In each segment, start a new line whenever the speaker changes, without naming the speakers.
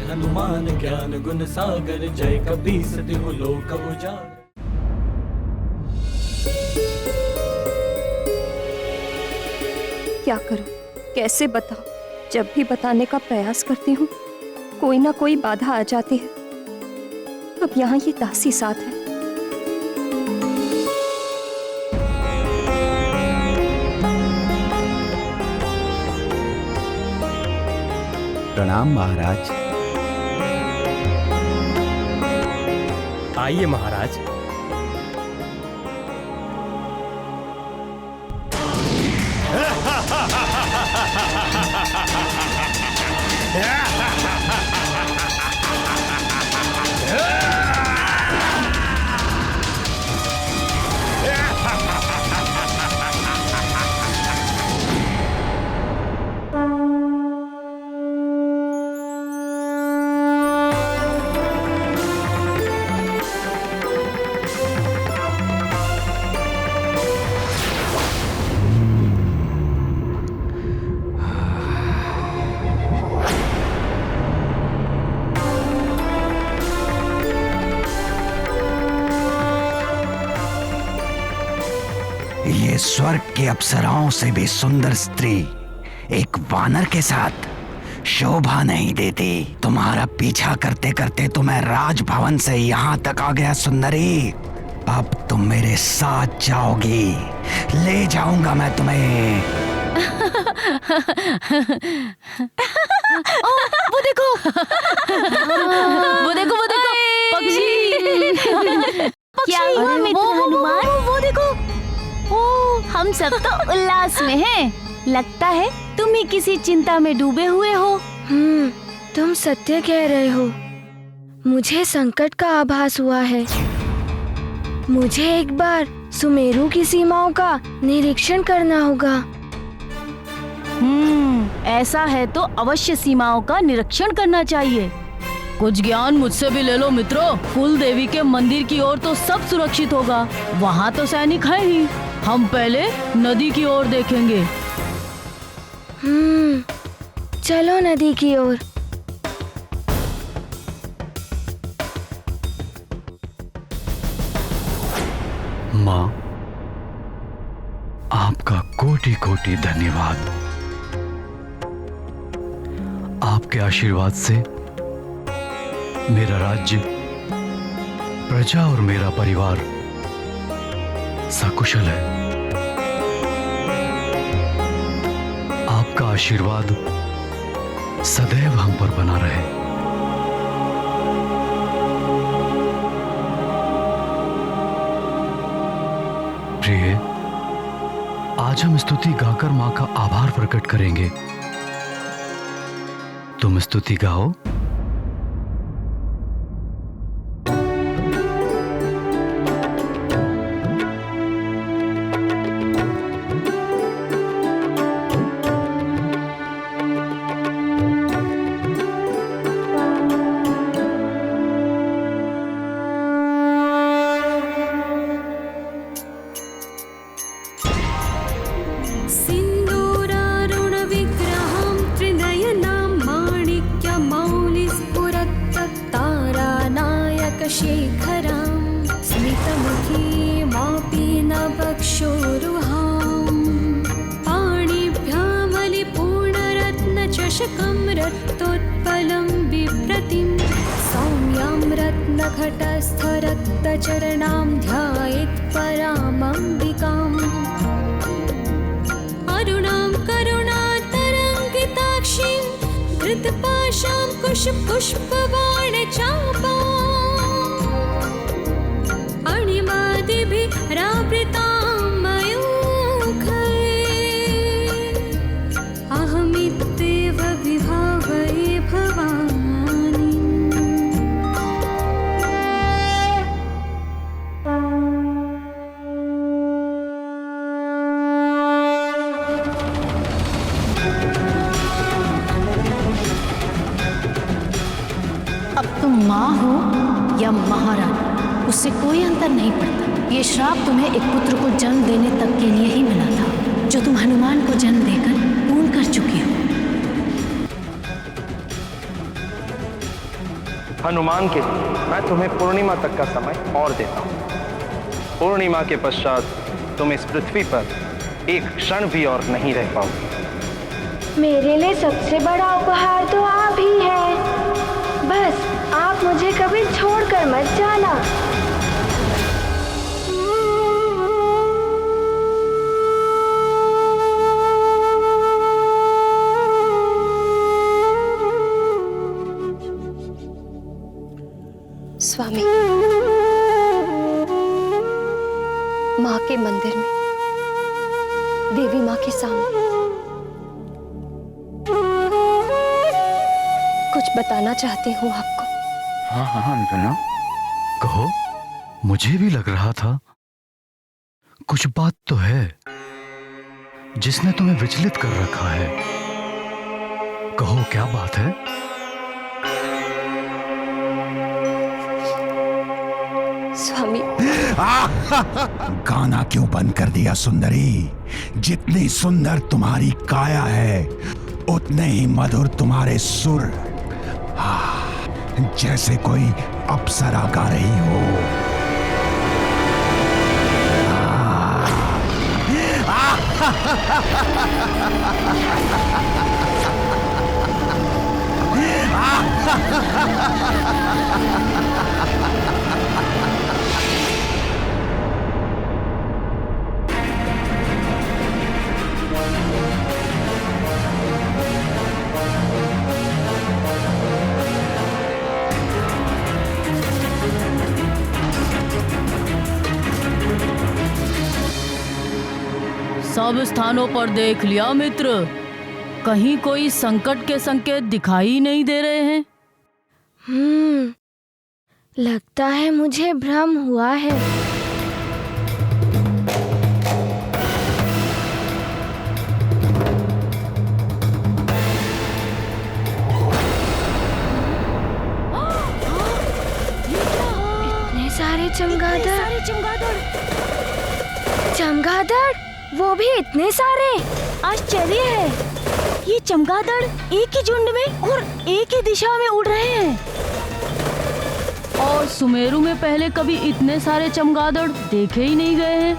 हनुमान ज्ञान गुण सागर, जय कपीस तिहु लोक उजागर।
क्या करूं, कैसे बताऊं? जब भी बताने का प्रयास करती हूँ कोई ना कोई बाधा आ जाती है। अब यहाँ ये दासी साथ है।
प्रणाम महाराज।
आइए महाराज।
ये स्वर्ग के अप्सराओं से भी सुंदर स्त्री एक वानर के साथ शोभा नहीं देती। तुम्हारा पीछा करते करते तो मैं राजभवन से यहाँ तक आ गया सुंदरी। अब तुम मेरे साथ जाओगी, ले जाऊंगा मैं तुम्हें।
ओ, वो देखो वो देखो वो देखो पक्षी। क्या हुआ मित्र हनुमान? वो देखो, ओ हम सब तो उल्लास में हैं। लगता है तुम ही किसी चिंता में डूबे हुए हो।
तुम सत्य कह रहे हो। मुझे संकट का आभास हुआ है। मुझे एक बार सुमेरु की सीमाओं का निरीक्षण करना होगा।
ऐसा है तो अवश्य सीमाओं का निरीक्षण करना चाहिए। कुछ ज्ञान मुझसे भी ले लो मित्रों। कुल देवी के मंदिर की ओर तो सब सुरक्षित होगा, वहाँ तो सैनिक है ही। हम पहले नदी की ओर देखेंगे।
चलो नदी की ओर।
माँ, आपका कोटि कोटि धन्यवाद। आपके आशीर्वाद से मेरा राज्य, प्रजा और मेरा परिवार सकुशल है। आपका आशीर्वाद सदैव हम पर बना रहे। प्रिय, आज हम स्तुति गाकर मां का आभार प्रकट करेंगे। तुम स्तुति गाओ।
रक्तोत्पलं बिभ्रतिं सौम्यां रत्नघटस्थरक्तचरणां ध्यायेत् परामम्बिकाम् अरुणां करुणातरङ्गिताक्षीं धृतपाशां कुशपुष्पबाणचापाम् अणिमादिभिरावृतां अहमित्येव विभावये भवानी।
अब तुम माँ हो या महारानी, उससे कोई अंतर नहीं पड़ता। ये श्राप तुम्हें एक पुत्र को जन्म देने तक के लिए ही मिला था, जो तुम हनुमान को जन्म देकर पूर्ण कर चुकी हो।
हनुमान के लिए मैं तुम्हें पूर्णिमा तक का समय और देता हूँ। पूर्णिमा के पश्चात तुम इस पृथ्वी पर एक क्षण भी और नहीं रह पाओगे।
मेरे लिए सबसे बड़ा उपहार तो आप ही हैं। बस आप मुझे कभी छोड़कर मत जाना।
स्वामी, माँ के मंदिर में देवी माँ के सामने कुछ बताना चाहती हूँ आपको।
हाँ हाँ अंजना, कहो। मुझे भी लग रहा था कुछ बात तो है जिसने तुम्हें विचलित कर रखा है। कहो, क्या बात है?
स्वामी,
गाना क्यों बंद कर दिया सुंदरी? जितनी सुंदर तुम्हारी काया है उतने ही मधुर तुम्हारे सुर। जैसे कोई अप्सरा गा रही हो।
सब स्थानों पर देख लिया मित्र, कहीं कोई संकट के संकेत दिखाई नहीं दे रहे हैं।
लगता है मुझे भ्रम हुआ है। इतने सारे चमगादड़, चमगादड़, वो भी इतने सारे।
आश्चर्य है, ये चमगादड़ एक ही झुंड में और एक ही दिशा में उड़ रहे हैं। और सुमेरु में पहले कभी इतने सारे चमगादड़ देखे ही नहीं गए हैं।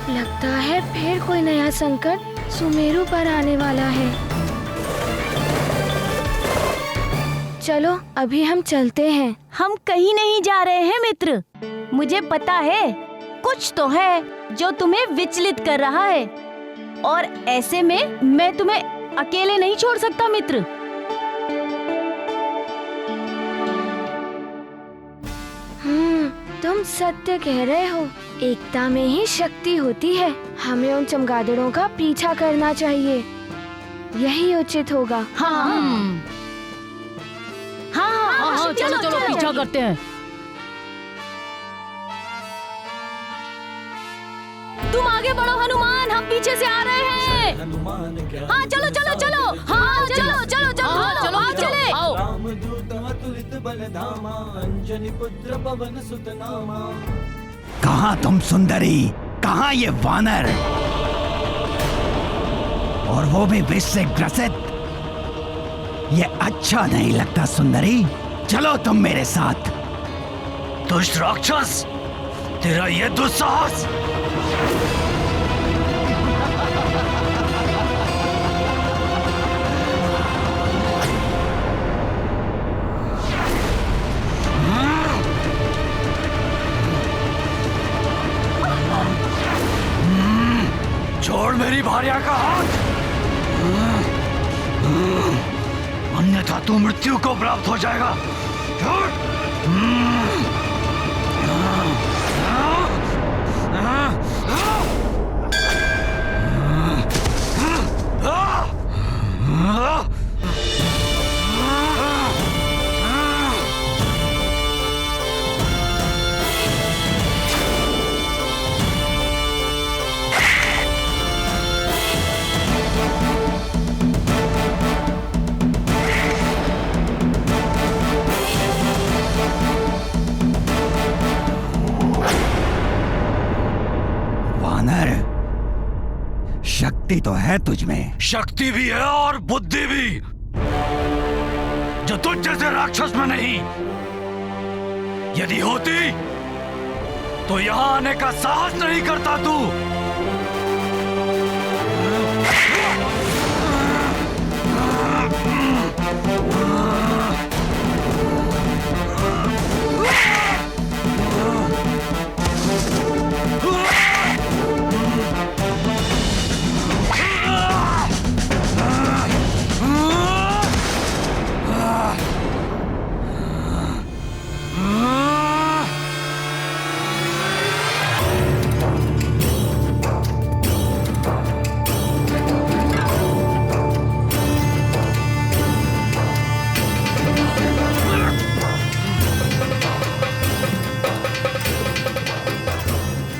लगता है फिर कोई नया संकट सुमेरु पर आने वाला है। चलो अभी हम चलते हैं।
हम कहीं नहीं जा रहे हैं मित्र। मुझे पता है कुछ तो है जो तुम्हें विचलित कर रहा है, और ऐसे में मैं तुम्हें अकेले नहीं छोड़ सकता मित्र।
तुम सत्य कह रहे हो। एकता में ही शक्ति होती है। हमें उन चमगादड़ों का पीछा करना चाहिए, यही उचित होगा।
हाँ, चलो चलो पीछा करते हैं। तुम आगे बढ़ो हनुमान, हम पीछे से आ रहे हैं।
हनुमान क्या
हाँ चलो चलो चलो, हाँ चलो चलो चलो, हाँ चले।
रामदूत अतुलित बलधामा, अंजनी पुत्र पवन सुत नामा।
कहाँ तुम सुंदरी? कहाँ ये वानर? और वो भी विष से ग्रसित। ये अच्छा नहीं लगता सुंदरी। चलो तुम मेरे साथ। दुष्ट राक्षस, तेरा ये दुस्साहस! छोड़ मेरी भार्या का हाथ, अन्यथा तू मृत्यु को प्राप्त हो जाएगा। छोड़। शक्ति तो है तुझ में। शक्ति भी है और बुद्धि भी। जो तुझ जैसे राक्षस में नहीं। यदि होती तो यहां आने का साहस नहीं करता तू।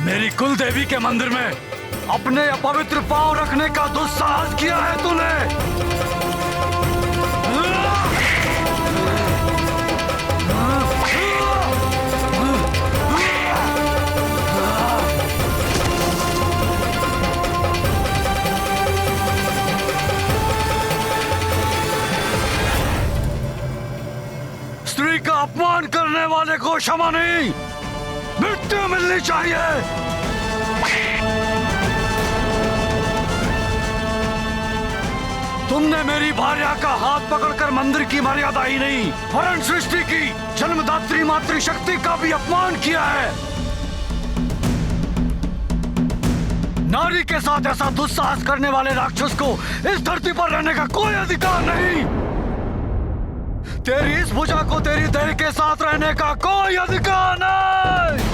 मेरी कुल देवी के मंदिर में अपने अपवित्र पांव रखने का दुस्साहस किया है तूने। स्त्री का अपमान करने वाले को क्षमा नहीं, मृत्यु मिलनी चाहिए। तुमने मेरी भार्या का हाथ पकड़कर मंदिर की मर्यादा ही नहीं, वरन सृष्टि की जन्मदात्री मातृशक्ति का भी अपमान किया है। नारी के साथ ऐसा दुस्साहस करने वाले राक्षस को इस धरती पर रहने का कोई अधिकार नहीं। तेरी इस भुजा को तेरी देह के साथ रहने का कोई अधिकार नहीं।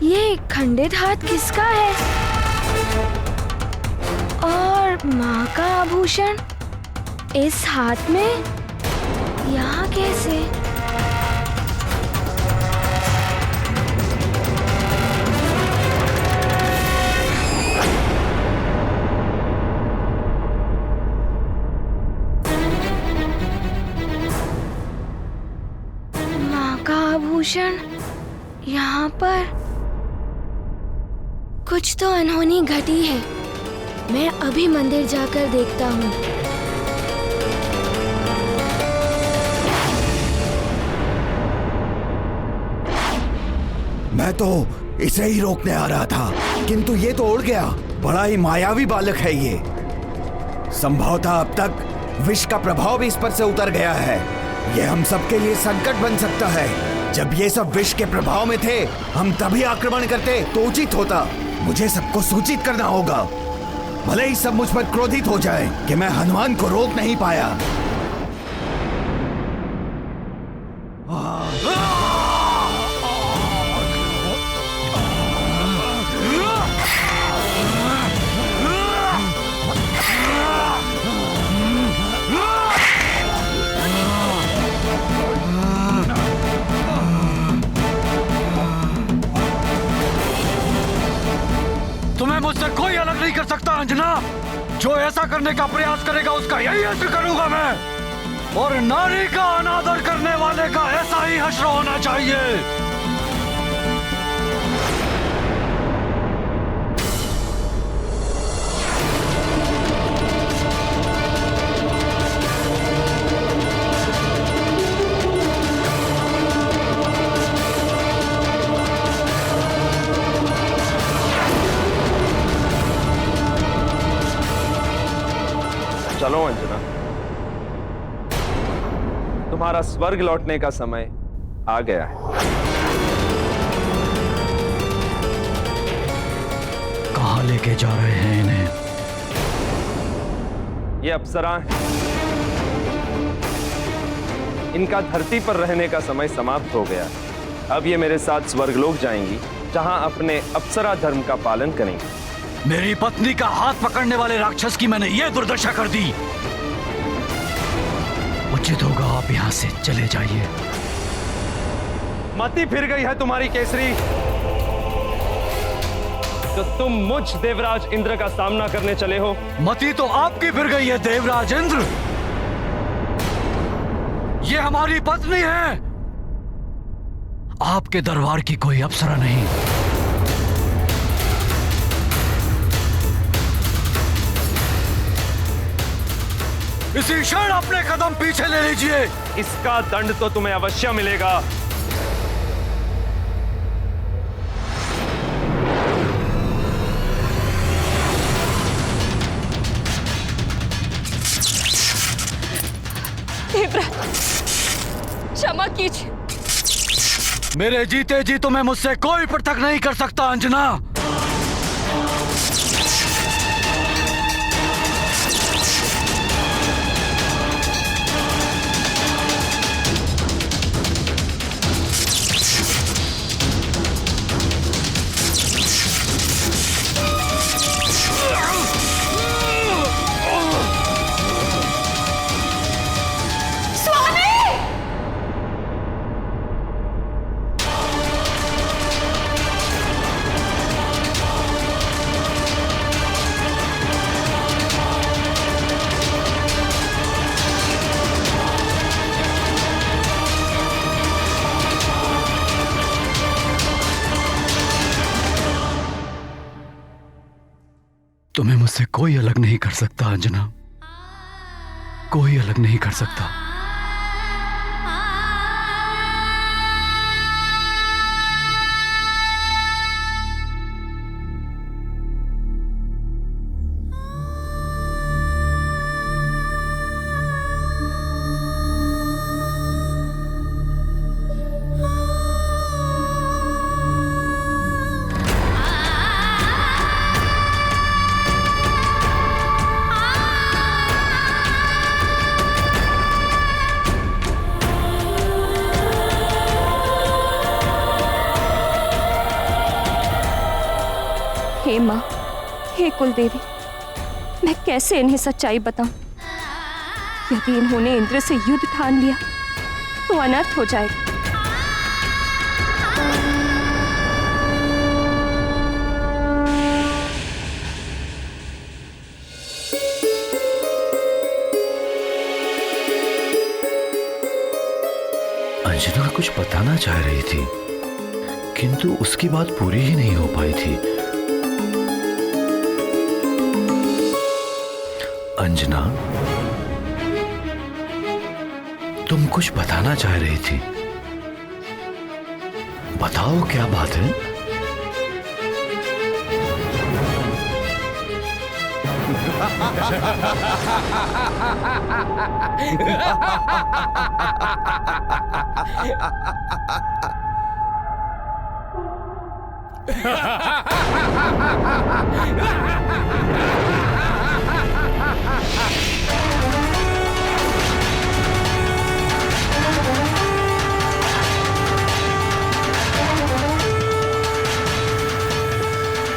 ये खंडित हाथ किसका है? और माँ का आभूषण इस हाथ में यहाँ कैसे? माँ का आभूषण यहाँ पर। कुछ तो अनहोनी घटी है। मैं अभी मंदिर जाकर देखता हूँ।
मैं तो इसे ही रोकने आ रहा था, किंतु ये तो उड़ गया। बड़ा ही मायावी बालक है ये। संभवतः अब तक विष का प्रभाव भी इस पर से उतर गया है। ये हम सबके लिए संकट बन सकता है। जब ये सब विष के प्रभाव में थे, हम तभी आक्रमण करते तो उचित होता। मुझे सबको सूचित करना होगा, भले ही सब मुझ पर क्रोधित हो जाए कि मैं हनुमान को रोक नहीं पाया।
तुम्हें मुझसे कोई अलग नहीं कर सकता अंजना। जो ऐसा करने का प्रयास करेगा उसका यही हश्र करूंगा मैं। और नारी का अनादर करने वाले का ऐसा ही हश्र होना चाहिए।
चलो अंजना, तुम्हारा स्वर्ग लौटने का समय आ गया है।
कहाँ लेके जा रहे हैं इन्हें?
ये अप्सराएं हैं। इनका धरती पर रहने का समय समाप्त हो गया। अब ये मेरे साथ स्वर्गलोक जाएंगी, जहां अपने अप्सरा धर्म का पालन करेंगी।
मेरी पत्नी का हाथ पकड़ने वाले राक्षस की मैंने ये दुर्दशा कर दी।
उचित होगा आप यहाँ से चले जाइए।
मति फिर गई है तुम्हारी केसरी, तो तुम मुझ देवराज इंद्र का सामना करने चले हो।
मति तो आपकी फिर गई है देवराज इंद्र। ये हमारी पत्नी है, आपके दरबार की कोई अप्सरा नहीं। इसी क्षण अपने कदम पीछे ले लीजिए।
इसका दंड तो तुम्हें अवश्य मिलेगा।
क्षमा कीजिए।
मेरे जीते जी तुम्हें मुझसे कोई पृथक नहीं कर सकता अंजना। तुम्हें मुझसे कोई अलग नहीं कर सकता अंजना, कोई अलग नहीं कर सकता।
हे माँ, हे कुलदेवी, मैं कैसे इन्हें सच्चाई बताऊं? यदि इन्होंने इंद्र से युद्ध ठान लिया तो अनर्थ हो जाएगा।
अंजना कुछ बताना चाह रही थी, किंतु उसकी बात पूरी ही नहीं हो पाई थी। अंजना, तुम कुछ बताना चाह रही थी, बताओ क्या बात है?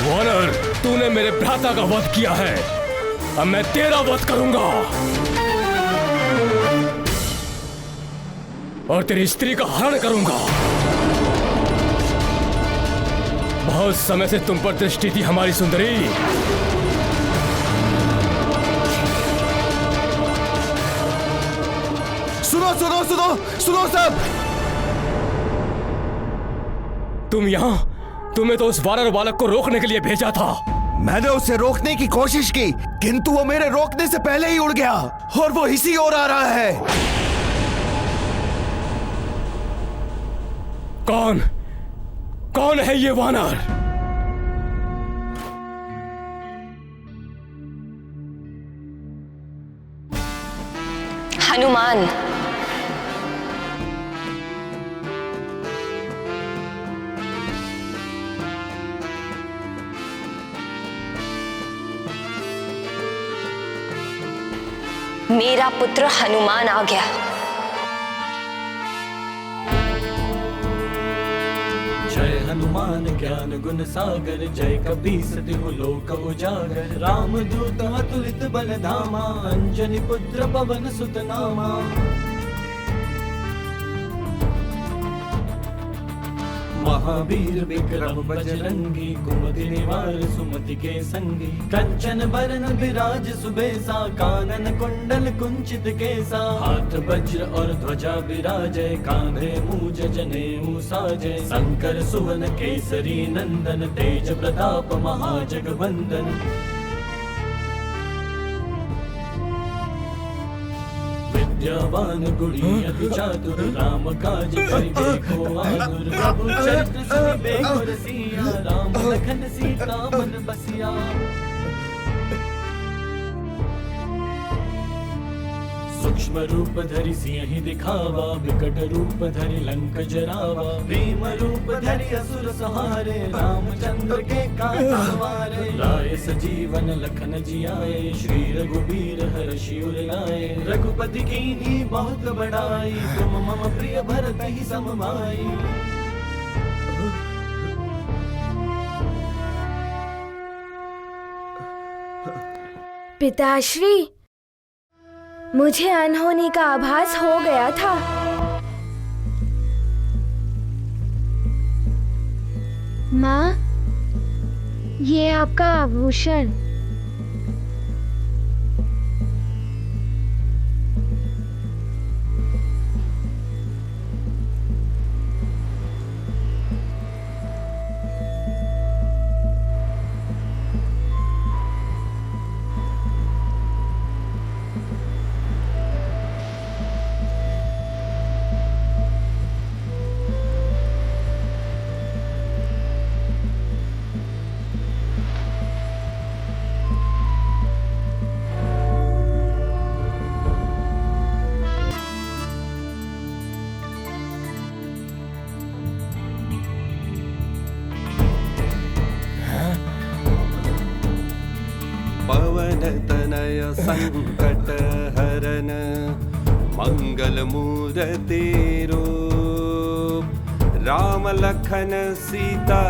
वानर, तूने मेरे भ्राता का वध किया है, अब मैं तेरा वध करूंगा और तेरी स्त्री का हरण करूंगा। बहुत समय से तुम पर दृष्टि थी हमारी सुंदरी।
सुनो सुनो सुनो सुनो सब,
तुम यहां, तुम्हें तो उस वानर बालक को रोकने के लिए भेजा था।
मैंने उसे रोकने की कोशिश की, किंतु वो मेरे रोकने से पहले ही उड़ गया और वो इसी ओर आ रहा है।
कौन कौन है ये वानर?
हनुमान। मेरा पुत्र हनुमान आ गया।
जय हनुमान ज्ञान गुण सागर, जय कपीस तिहु लोक उजागर। राम दूत अतुलित बल धामा, अंजनी पुत्र पवन सुत नामा। महावीर विक्रम बजरंगी, कुमति निवार सुमति के संगी। कंचन बरन विराज सुबेसा, कानन कुंडल कुंचित केसा। हाथ वज्र और ध्वजा विराजय, कांधे मूज जनेऊ साजय। शंकर सुवन केसरी नंदन, तेज प्रताप महाजगवंदन। विद्यावान गुणी अति चातुर, राम काज करिबे को आतुर। प्रभु चरित्र सुनिबे को रसिया, राम लखन सीता मन बसिया। सूक्ष्म रूप धरि सिंहि दिखावा, विकट रूप धरि लंक जरावा। भीम रूप धरि असुर संहारे, रामचंद्र के काज सवारे। लाए सजीवन लखन जियाए, श्री रघुबीर हर्षि उर लाए। रघुपति कीन्ही बहुत बड़ाई, तुम मम प्रिय भरत ही सम भाई।
पिताश्री, मुझे अनहोनी का आभास हो गया था। माँ, ये आपका आभूषण।
पवन तनय संकट हरन, मंगल मूर्ति रूप। राम लखन सीता